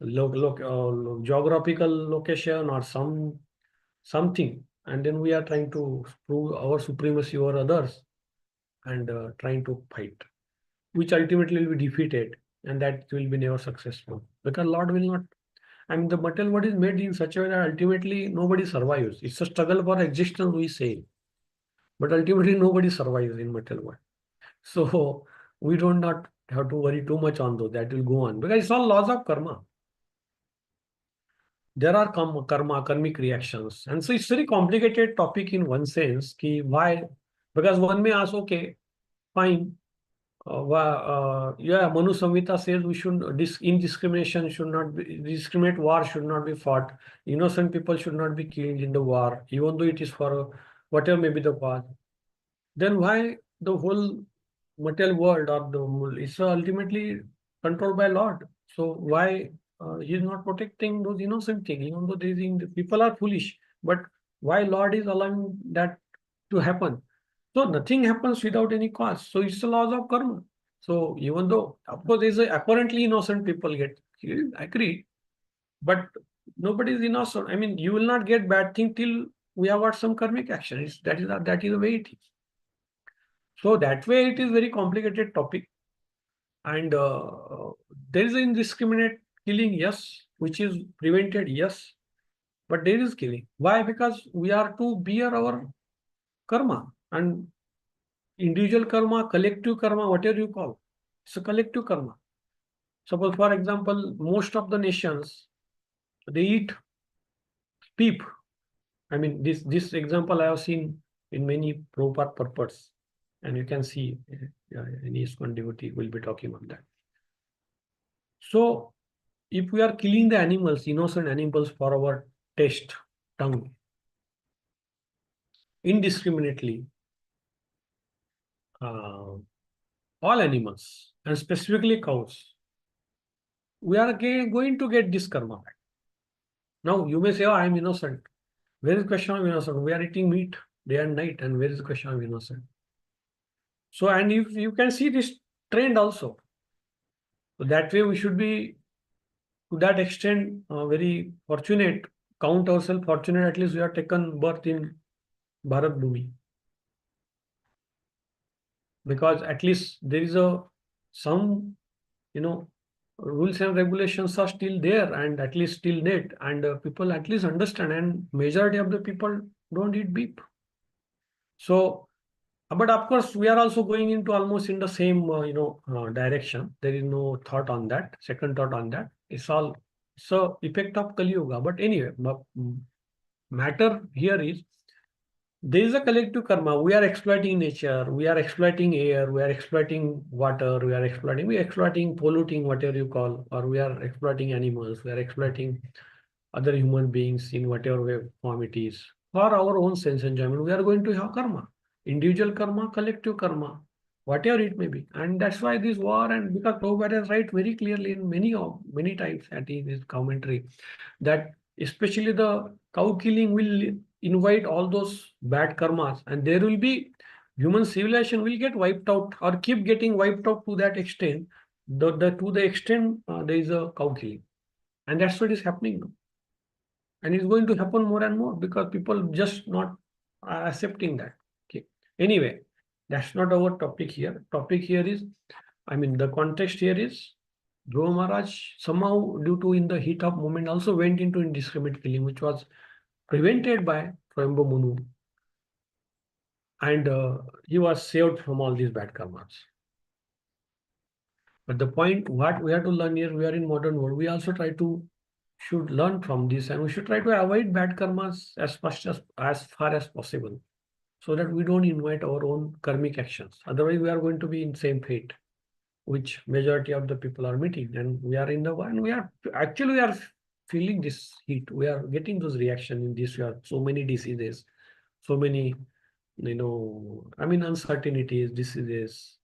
geographical location, or something, and then we are trying to prove our supremacy over others and trying to fight, which ultimately will be defeated, and that will be never successful because Lord will not. I mean, the material world is made in such a way that ultimately nobody survives. It's a struggle for existence, we say, but ultimately nobody survives in material world. So we do not have to worry too much on those. That will go on because it's all laws of karma. There are karma, karmic reactions. And so it's very complicated topic in one sense. Ki why? Because one may ask, okay, fine. Yeah, Manu Samhita says we should indiscrimination should not be discriminate war should not be fought. Innocent people should not be killed in the war, even though it is for whatever may be the cause. Then why the whole material world or the is ultimately controlled by Lord? So why he is not protecting those innocent things? Even though the people are foolish, but why Lord is allowing that to happen? So nothing happens without any cause. So it's the laws of karma. So even though, of course, there's apparently innocent people get killed, agreed, but nobody is innocent. I mean, you will not get bad thing till we have got some karmic action. That is the way it is. So that way it is very complicated topic. And there is indiscriminate killing, yes, which is prevented, yes, but there is killing. Why? Because we are to bear our karma and individual karma, collective karma, whatever you call. It's a collective karma. Suppose, for example, most of the nations, they eat peep. I mean, this example I have seen in many Prabhupada purports. And you can see any ISKCON devotee will be talking on that. So if we are killing the animals, innocent animals for our taste, tongue, indiscriminately, all animals, and specifically cows, we are going to get this karma back. Now you may say, oh, I am innocent. Where is the question of innocent? We are eating meat day and night, and where is the question of innocent? So, and if you can see this trend also, so that way we should be to that extent very fortunate, count ourselves fortunate, at least we have taken birth in Bharat Bhumi. Because at least there is some, rules and regulations are still there and at least still date, and people at least understand, and majority of the people don't eat beef. So, but of course, we are also going into almost in the same, direction. There is no thought on that, second thought on that. It's all, so effect of Kali Yuga. But anyway, matter here is there is a collective karma. We are exploiting nature, we are exploiting air, we are exploiting water, we are exploiting, polluting, whatever you call, or we are exploiting animals, we are exploiting other human beings in whatever way form it is. For our own sense enjoyment, we are going to have karma. Individual karma, collective karma, whatever it may be. And that's why this war, and because Prabhupada has write very clearly in many times at his commentary, that especially the cow killing will invite all those bad karmas, and there will be human civilization will get wiped out or keep getting wiped out to that extent, to the extent there is a cow killing. And that's what is happening now. And it's going to happen more and more because people just not accepting that. Okay. Anyway, that's not our topic here. Topic here is, I mean, the context here is Dhruva Maharaj somehow due to in the heat of moment also went into indiscriminate killing, which was prevented by Swayambhu Munu. And he was saved from all these bad karmas. But the point, what we have to learn here, we are in modern world. We also should learn from this, and we should try to avoid bad karmas as far as possible, so that we don't invite our own karmic actions. Otherwise, we are going to be in same fate, which majority of the people are meeting, and we are in the one. We are feeling this heat. We are getting those reactions in this. We are so many diseases, so many, uncertainties, diseases.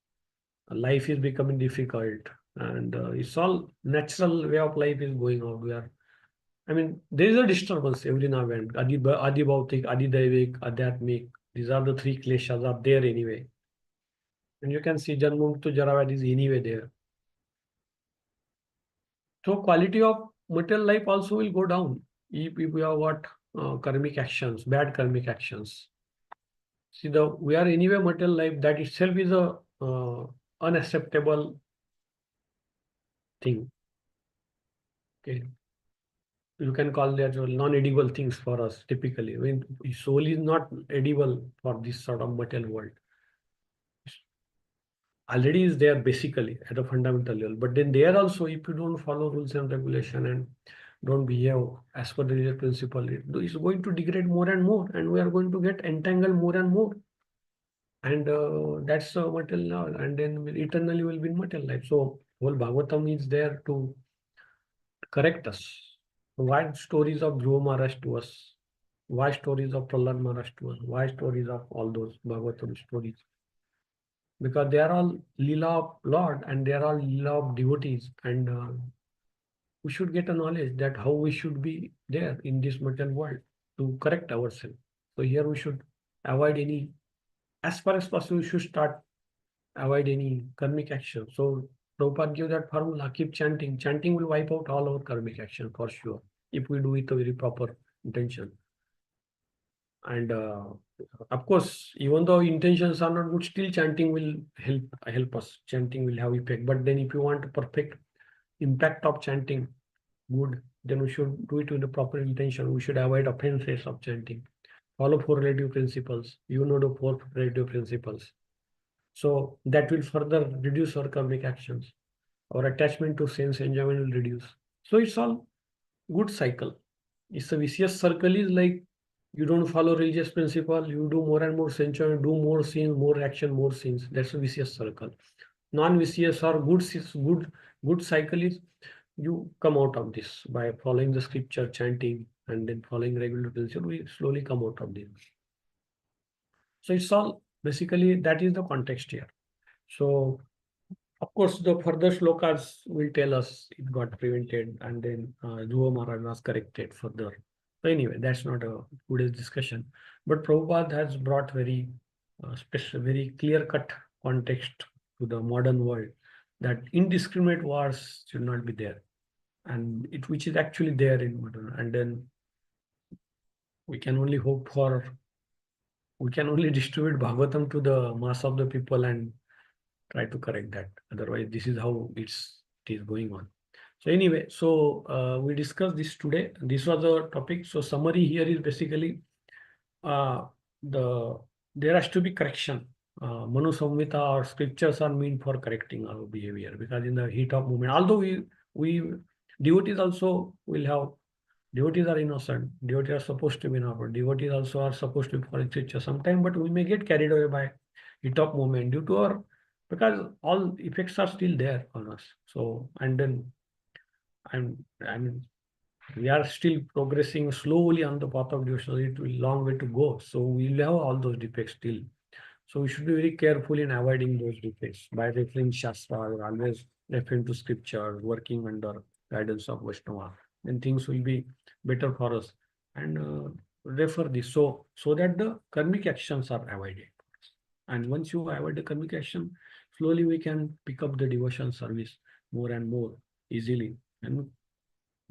Life is becoming difficult, and it's all natural way of life is going on. There is a disturbance every now and then. Adi Bhautik, Adi Daivik, Adhyatmik. These are the three kleshas are there anyway. And you can see Janmukta Jaravat is anyway there. So quality of material life also will go down if we have what karmic actions, bad karmic actions. See, we are anyway material life, that itself is a unacceptable thing. Okay. You can call that non-edible things for us typically. Soul is not edible for this sort of material world. already is there basically at a fundamental level. But then there also, if you don't follow rules and regulation and don't behave as per the religious principle, it is going to degrade more and more, and we are going to get entangled more and more. And that's material now, and then eternally will be in material life. So whole Bhagavatam is there to correct us. Why stories of Dhruva Maharaj to us? Why stories of Prahlad Maharaj to us? Why stories of all those Bhagavatam stories? Because they are all Leela of Lord and they are all Leela of devotees. And we should get a knowledge that how we should be there in this material world to correct ourselves. So here we should avoid any, as far as possible, we should start avoid any karmic action. So Prabhupada gives that formula, keep chanting. Chanting will wipe out all our karmic action for sure, if we do it with a very proper intention. And of course, even though intentions are not good, still chanting will help us. Chanting will have effect. But then if you want a perfect impact of chanting, good, then we should do it with the proper intention. We should avoid offenses of chanting. Follow four relative principles. You know the four relative principles. So that will further reduce our karmic actions. Our attachment to sense enjoyment will reduce. So it's all good cycle. It's a vicious circle is like you don't follow religious principle, you do more and more sense enjoyment, do more sins, more action, more sins. That's a vicious circle. Non-vicious or good cycle is you come out of this by following the scripture, chanting, and then following regular principle. We slowly come out of this. So it's all basically that is the context here. So of course, the further slokas will tell us it got prevented and then Dhruva Maharaj was corrected further. So anyway, that's not a today's discussion. But Prabhupada has brought very special, very clear-cut context to the modern world that indiscriminate wars should not be there. And it which is actually there in modern. And then we can only hope for, we can only distribute Bhagavatam to the mass of the people and try to correct that. Otherwise, this is how it is going on. So anyway, so we discussed this today. This was the topic. So summary here is basically uh, the there has to be correction. Manu Samhita or scriptures are meant for correcting our behavior because in the heat of moment, although we devotees also will have devotees are innocent. Devotees are supposed to be innocent. Devotees also are supposed to be following scripture sometime, but we may get carried away by heat of moment due to our because all effects are still there on us. So and then I mean we are still progressing slowly on the path of devotion. It will long way to go. So we'll have all those defects still. So we should be very careful in avoiding those defects by referring Shastra, or always referring to scripture, working under guidance of Vaishnava. Then things will be better for us. And refer this so that the karmic actions are avoided. And once you avoid the karmic action, slowly we can pick up the devotion service more and more easily and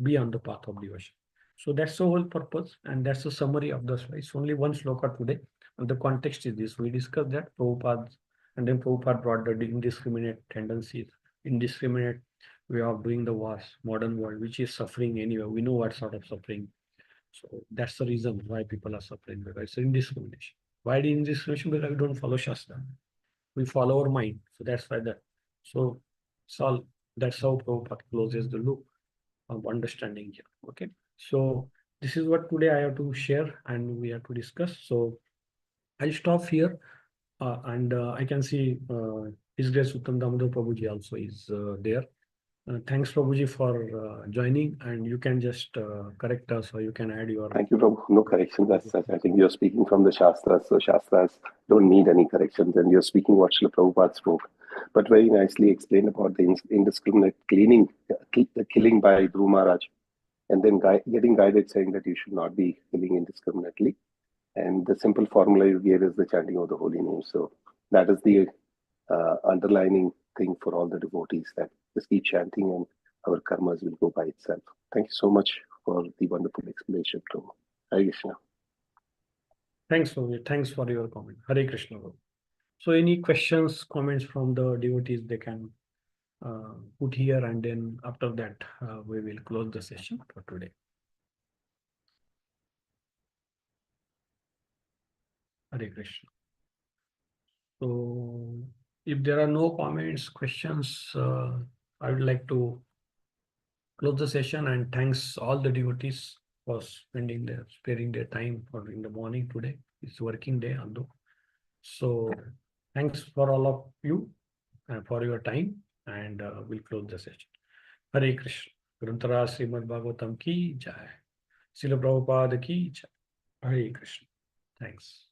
be on the path of devotion. So that's the whole purpose, and that's the summary of the slide. It's only one sloka today, and the context is this. We discussed that Prabhupada, and then Prabhupada brought the indiscriminate tendencies, indiscriminate way of doing the wars, modern world, which is suffering anyway. We know what sort of suffering. So that's the reason why people are suffering, because it's indiscrimination. Why the indiscrimination? Because we don't follow Shastra. We follow our mind. So that's why that. So it's all, that's how Prabhupada closes the loop of understanding here. Okay. So this is what today I have to share and we have to discuss. So I'll stop here. And I can see His Grace Uttam Damodar Prabhuji also is there. Thanks, Prabhuji, for joining, and you can just correct us or you can add your. Thank you, Prabhu. No corrections as such. I think you're speaking from the Shastras, so Shastras don't need any corrections, and you're speaking what Srila Prabhupada spoke. But very nicely explained about the indiscriminate killing by Dhruva Maharaj, and then getting guided saying that you should not be killing indiscriminately. And the simple formula you gave is the chanting of the holy name. So that is the underlining thing for all the devotees, that just keep chanting and our karmas will go by itself. Thank you so much for the wonderful explanation, Prabhu. Hare Krishna. Thanks, Prabhuji. Thanks for your comment. Hare Krishna. So any questions, comments from the devotees, they can put here, and then after that we will close the session for today. Hare Krishna. So If there are no comments, questions, I would like to close the session and thanks all the devotees for sparing their time for in the morning today. It's working day, although. So thanks for all of you and for your time, and we'll close the session. Hare Krishna. Grantara Srimad Bhagavatam ki jai. Srila Prabhupada ki jai. Hare Krishna. Thanks.